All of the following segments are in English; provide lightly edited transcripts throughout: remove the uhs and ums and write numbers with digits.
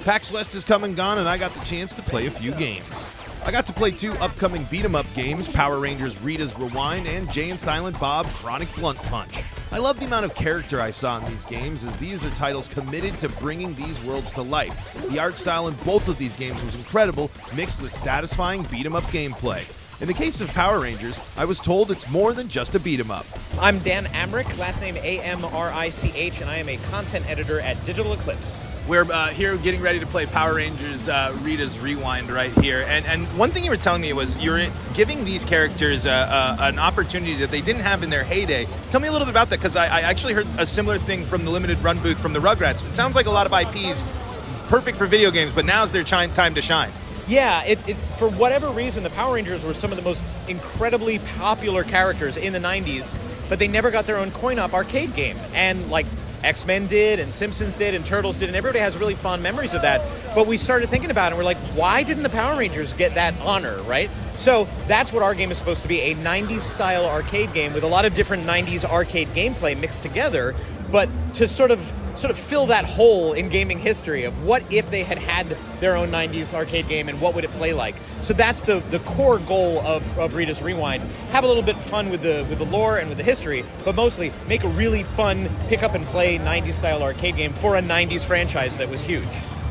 PAX West has come and gone, and I got the chance to play a few games. I got to play 2 upcoming beat-em-up games, Power Rangers Rita's Rewind and Jay and Silent Bob Chronic Blunt Punch. I love the amount of character I saw in these games, as these are titles committed to bringing these worlds to life. The art style in both of these games was incredible, mixed with satisfying beat-em-up gameplay. In the case of Power Rangers, I was told it's more than just a beat-em-up. I'm Dan Amrich, last name A-M-R-I-C-H, and I am a content editor at Digital Eclipse. We're here getting ready to play Power Rangers Rita's Rewind right here. And one thing you were telling me was you're giving these characters an opportunity that they didn't have in their heyday. Tell me a little bit about that, because I actually heard a similar thing from the limited run booth from the Rugrats. It sounds like a lot of IPs perfect for video games, but now's their time to shine. Yeah, for whatever reason, the Power Rangers were some of the most incredibly popular characters in the 90s, but they never got their own coin-op arcade game. And like X-Men did, and Simpsons did, and Turtles did, and everybody has really fond memories of that. But we started thinking about it, and we're like, why didn't the Power Rangers get that honor, right? So that's what our game is supposed to be, a 90s-style arcade game with a lot of different 90s arcade gameplay mixed together, but to sort of fill that hole in gaming history of what if they had their own 90s arcade game and what would it play like. So that's the core goal of Rita's Rewind. Have a little bit of fun with the lore and with the history, but mostly make a really fun pick up and play 90s style arcade game for a 90s franchise that was huge.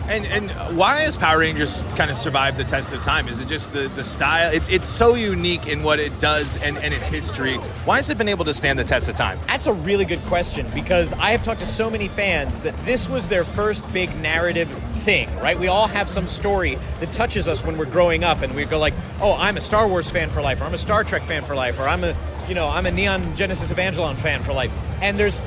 And why has Power Rangers kind of survived the test of time? Is it just the style? It's so unique in what it does and its history. Why has it been able to stand the test of time? That's a really good question, because I have talked to so many fans that this was their first big narrative thing, right? We all have some story that touches us when we're growing up, and we go like, oh, I'm a Star Wars fan for life, or I'm a Star Trek fan for life, or I'm a Neon Genesis Evangelion fan for life. And there's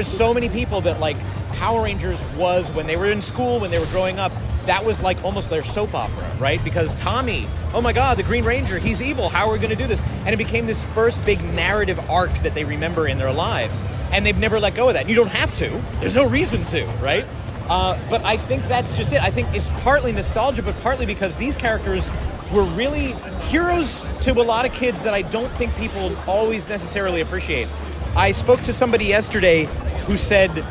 so many people that like Power Rangers was, when they were in school, when they were growing up, that was like almost their soap opera, right? Because Tommy, oh my God, the Green Ranger, he's evil, how are we going to do this? And it became this first big narrative arc that they remember in their lives, and they've never let go of that. And you don't have to, there's no reason to, right? But I think that's just it. I think it's partly nostalgia, but partly because these characters were really heroes to a lot of kids that I don't think people always necessarily appreciate. I spoke to somebody yesterday who said,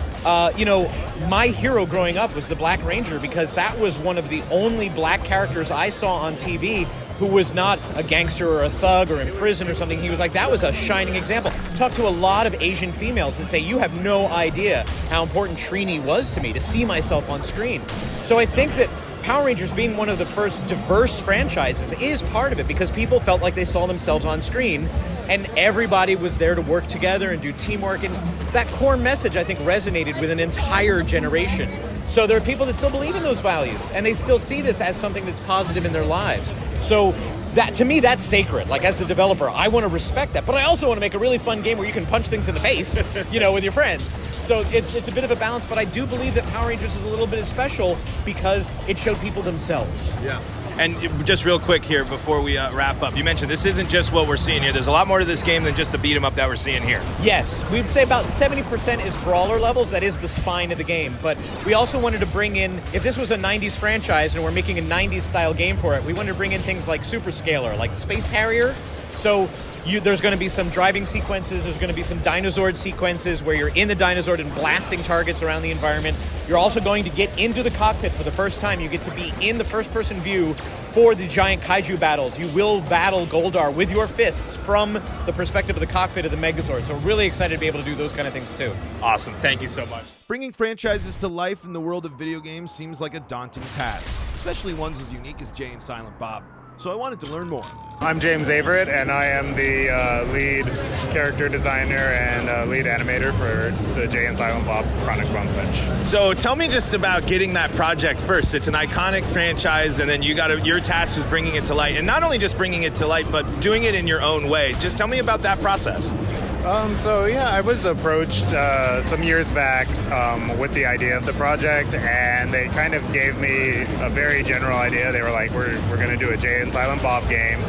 my hero growing up was the Black Ranger, because that was one of the only black characters I saw on TV who was not a gangster or a thug or in prison or something. He was like, that was a shining example. Talk to a lot of Asian females and say, you have no idea how important Trini was to me, to see myself on screen. So I think that Power Rangers being one of the first diverse franchises is part of it, because people felt like they saw themselves on screen, and everybody was there to work together and do teamwork, and that core message, I think, resonated with an entire generation. So there are people that still believe in those values, and they still see this as something that's positive in their lives. So that, to me, that's sacred. Like, as the developer, I want to respect that, but I also want to make a really fun game where you can punch things in the face, with your friends. So it's a bit of a balance, but I do believe that Power Rangers is a little bit special because it showed people themselves. Yeah. And just real quick here before we wrap up, you mentioned this isn't just what we're seeing here. There's a lot more to this game than just the beat 'em up that we're seeing here. Yes, we'd say about 70% is brawler levels. That is the spine of the game. But we also wanted to bring in, if this was a 90s franchise and we're making a 90s style game for it, we wanted to bring in things like Super Scalar, like Space Harrier. So there's going to be some driving sequences, there's going to be some dinosaur sequences where you're in the dinosaur and blasting targets around the environment. You're also going to get into the cockpit for the first time. You get to be in the first-person view for the giant kaiju battles. You will battle Goldar with your fists from the perspective of the cockpit of the Megazord. So really excited to be able to do those kind of things too. Awesome. Thank you so much. Bringing franchises to life in the world of video games seems like a daunting task, especially ones as unique as Jay and Silent Bob. So I wanted to learn more. I'm James Averett, and I am the lead character designer and lead animator for the Jay and Silent Bob Chronic Blunt Punch. So tell me just about getting that project first. It's an iconic franchise, and then you're tasked with bringing it to light. And not only just bringing it to light, but doing it in your own way. Just tell me about that process. I was approached some years back with the idea of the project, and they kind of gave me a very general idea. They were like, we're going to do a Jay and Silent Bob game.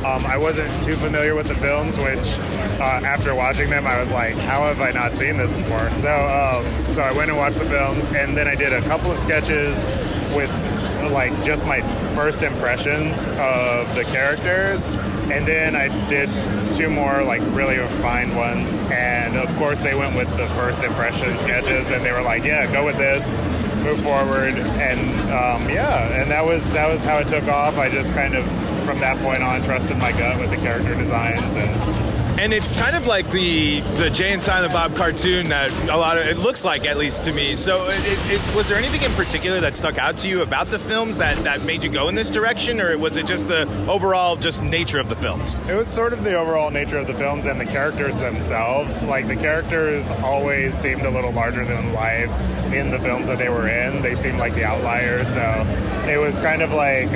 I wasn't too familiar with the films, which after watching them, I was like, how have I not seen this before? So I went and watched the films, and then I did a couple of sketches with like just my first impressions of the characters, and then I did two more like really refined ones, and of course they went with the first impression sketches, and they were like, yeah, go with this. move forward, and yeah, and that was how it took off. I just kind of from that point on trusted my gut with the character designs, And it's kind of like the Jay and Silent Bob cartoon that it looks like, at least to me. So was there anything in particular that stuck out to you about the films that made you go in this direction, or was it just the overall just nature of the films? It was sort of the overall nature of the films and the characters themselves. Like, the characters always seemed a little larger than life in the films that they were in. They seemed like the outliers, so it was kind of like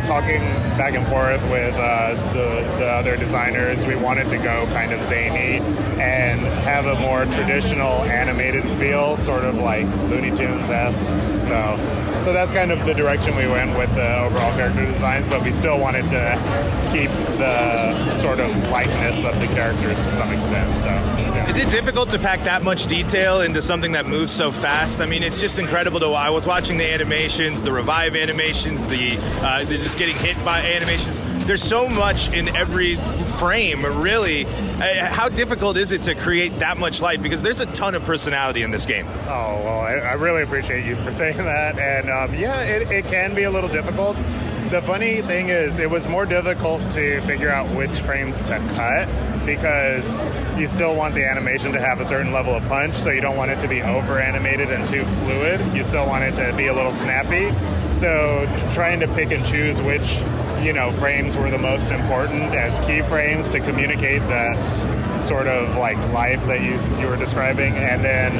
talking back and forth with the other designers. We wanted to go kind of zany and have a more traditional animated feel, sort of like Looney Tunes-esque. So that's kind of the direction we went with the overall character designs, but we still wanted to keep the sort of likeness of the characters to some extent. So yeah. Is it difficult to pack that much detail into something that moves so fast? I mean, it's just incredible to. I was watching the animations, the revive animations, the just getting hit by animations. There's so much in every frame, really. How difficult is it to create that much life? Because there's a ton of personality in this game. Oh, well, I really appreciate you for saying that. And yeah, it can be a little difficult. The funny thing is, it was more difficult to figure out which frames to cut, because you still want the animation to have a certain level of punch, so you don't want it to be over animated and too fluid. You still want it to be a little snappy. So trying to pick and choose which, frames were the most important as keyframes to communicate that sort of like life that you were describing, and then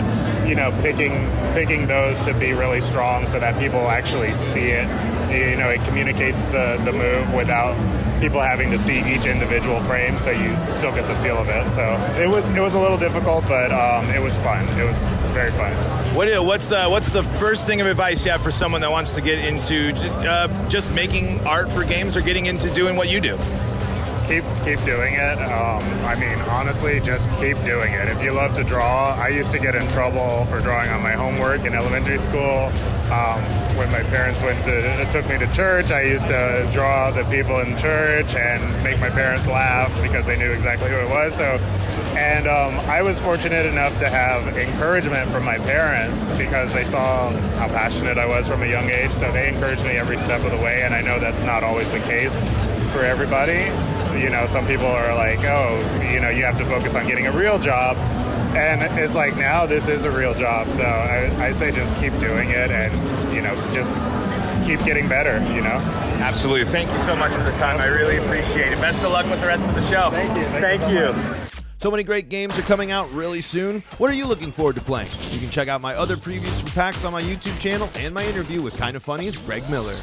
picking those to be really strong so that people actually see it. It communicates the move without people having to see each individual frame, so you still get the feel of it. So it was a little difficult, but it was fun. It was very fun. What's the first thing of advice you have for someone that wants to get into just making art for games, or getting into doing what you do? Keep doing it. I mean, honestly, just keep doing it. If you love to draw, I used to get in trouble for drawing on my homework in elementary school. When my parents took me to church, I used to draw the people in church and make my parents laugh because they knew exactly who it was. And I was fortunate enough to have encouragement from my parents because they saw how passionate I was from a young age. So they encouraged me every step of the way, and I know that's not always the case for everybody. Some people are like, oh, you have to focus on getting a real job. And it's like, now this is a real job. So I say just keep doing it and, just keep getting better, Absolutely. Thank you so much for the time. I really appreciate it. Best of luck with the rest of the show. Thank you. Thank you. So many great games are coming out really soon. What are you looking forward to playing? You can check out my other previews from PAX on my YouTube channel and my interview with Kinda Funny's Greg Miller.